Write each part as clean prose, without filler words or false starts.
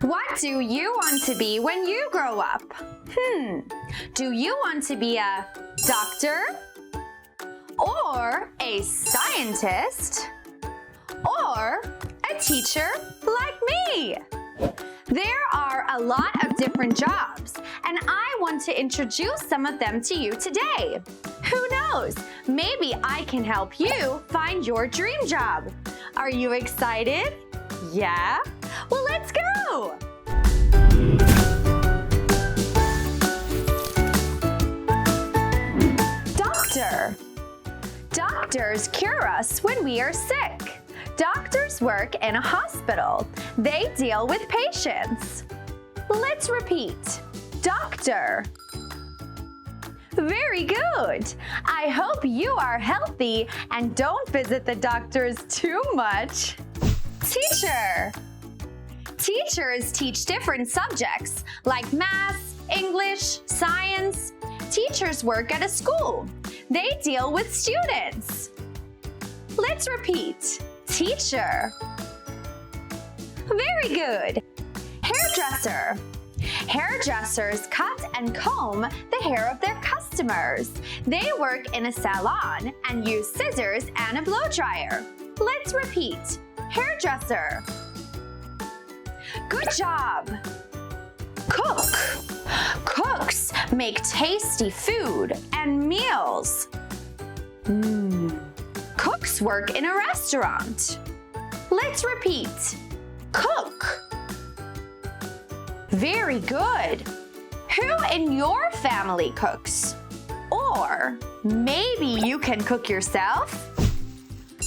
What do you want to be when you grow up? Do you want to be a doctor? Or a scientist? Or a teacher like me? There are a lot of different jobs, and I want to introduce some of them to you today. Who knows? Maybe I can help you find your dream job. Are you excited? Yeah? Well, let's go! Doctor. Doctors cure us when we are sick. Doctors work in a hospital. They deal with patients. Let's repeat. Doctor. Very good. I hope you are healthy and don't visit the doctors too much. Teacher. Teachers teach different subjects like math, English, science. Teachers work at a school. They deal with students. Let's repeat. Teacher. Very good. Hairdresser. Hairdressers cut and comb the hair of their customers. They work in a salon and use scissors and a blow dryer. Let's repeat. Hairdresser. Good job. Cook. Cooks make tasty food and meals. Cooks work in a restaurant. Let's repeat. Cook. Very good. Who in your family cooks? Or maybe you can cook yourself?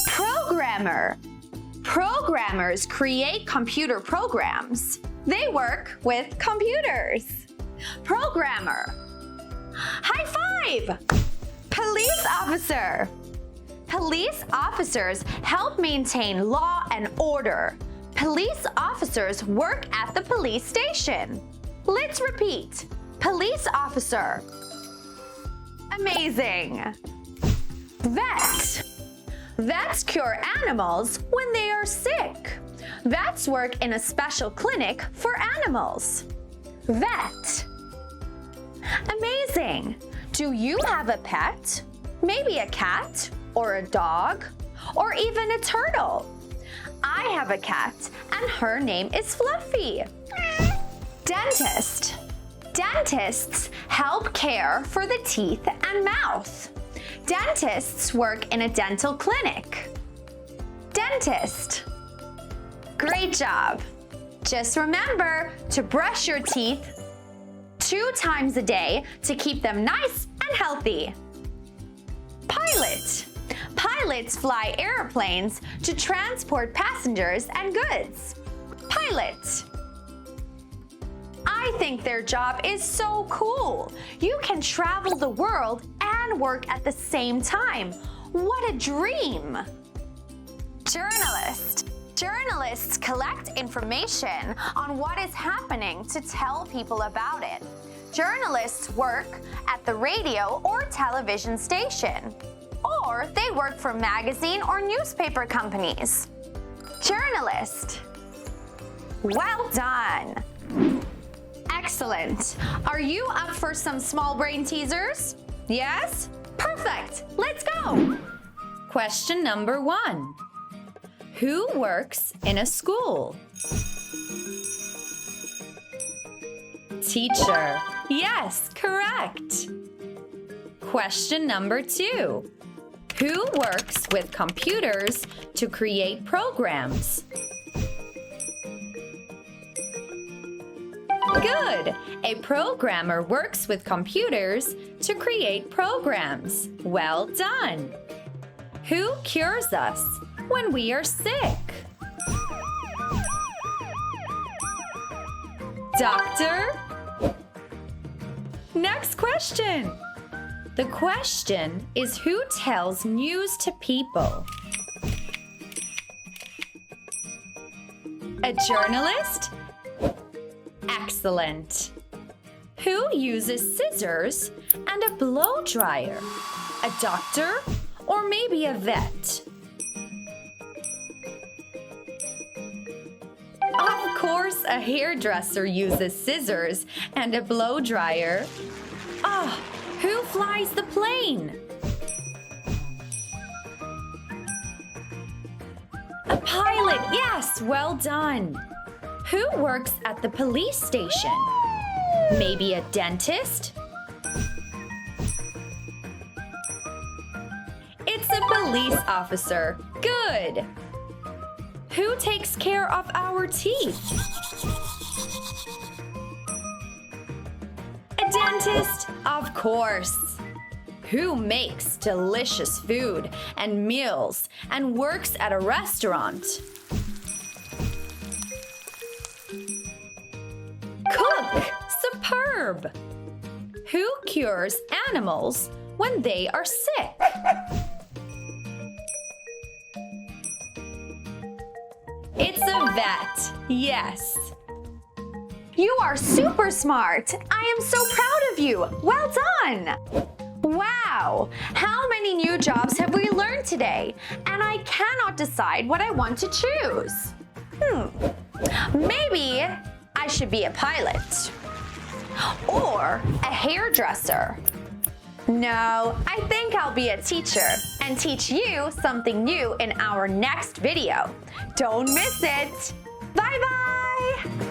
Programmer. Programmers create computer programs. They work with computers. Programmer. High five! Police officer. Police officers help maintain law and order. Police officers work at the police station. Let's repeat. Police officer. Amazing. Vet. Vets cure animals when they are sick. Vets work in a special clinic for animals. Vet. Amazing. Do you have a pet? Maybe a cat or a dog or even a turtle. I have a cat and her name is Fluffy. Dentist. Dentists help care for the teeth and mouth. Dentists work in a dental clinic. Dentist. Great job. Just remember to brush your teeth 2 times a day to keep them nice and healthy. Pilot. Pilots fly airplanes to transport passengers and goods. Pilot. I think their job is so cool. You can travel the world and work at the same time. What a dream! Journalist. Journalists collect information on what is happening to tell people about it. Journalists work at the radio or television station, or they work for magazine or newspaper companies. Journalist. Well done. Excellent. Are you up for some small brain teasers? Yes? Perfect. Let's go. Question number 1. Who works in a school? Teacher. Yes, correct. Question number 2. Who works with computers to create programs? Good! A programmer works with computers to create programs. Well done! Who cures us when we are sick? Doctor? Next question. The question is who tells news to people? A journalist? Excellent. Who uses scissors and a blow dryer? A doctor or maybe a vet? Of course. course, a hairdresser uses scissors and a blow dryer. Ah, who flies the plane? A pilot, yes, well done. Who works at the police station? Maybe a dentist? It's a police officer. Good. Who takes care of our teeth? A dentist? Of course. Who makes delicious food and meals and works at a restaurant? Cook! Superb! Who cures animals when they are sick? It's a vet, yes. You are super smart. I am so proud of you. Well done. Wow, how many new jobs have we learned today? And I cannot decide what I want to choose. Maybe I should be a pilot or a hairdresser. No, I think I'll be a teacher and teach you something new in our next video. Don't miss it. Bye-bye.